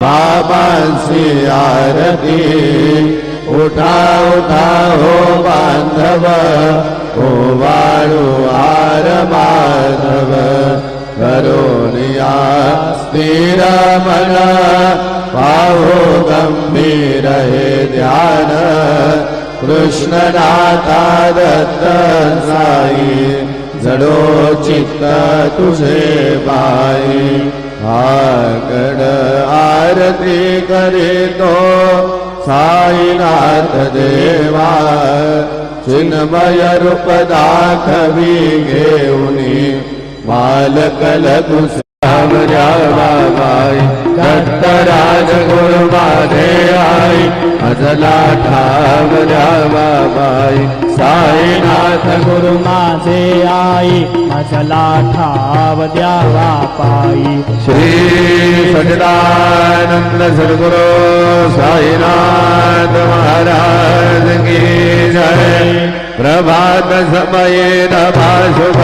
बाबांची आरती उठा उठा हो बांधव ओवाळू हार माधव करुणिया स्थिर मन पाहो गंभीर हे ध्यान कृष्णनाथा दत्त साई जडो चित्त तुझे बाई आगड आरती करीतो साईनाथ देवा चिन्मय रूप दाखवी घेऊनी बालकल तुझ्या बाबाई दत्त राजगुरु माझे आई अजला ठावल्या बाबाई साईनाथ गुरु माझे आई माझला ठाव द्यावा पायी श्री सच्चिदानंद सद्गुरु साईनाथ महाराज की जय। प्रभात समये नभा शुभ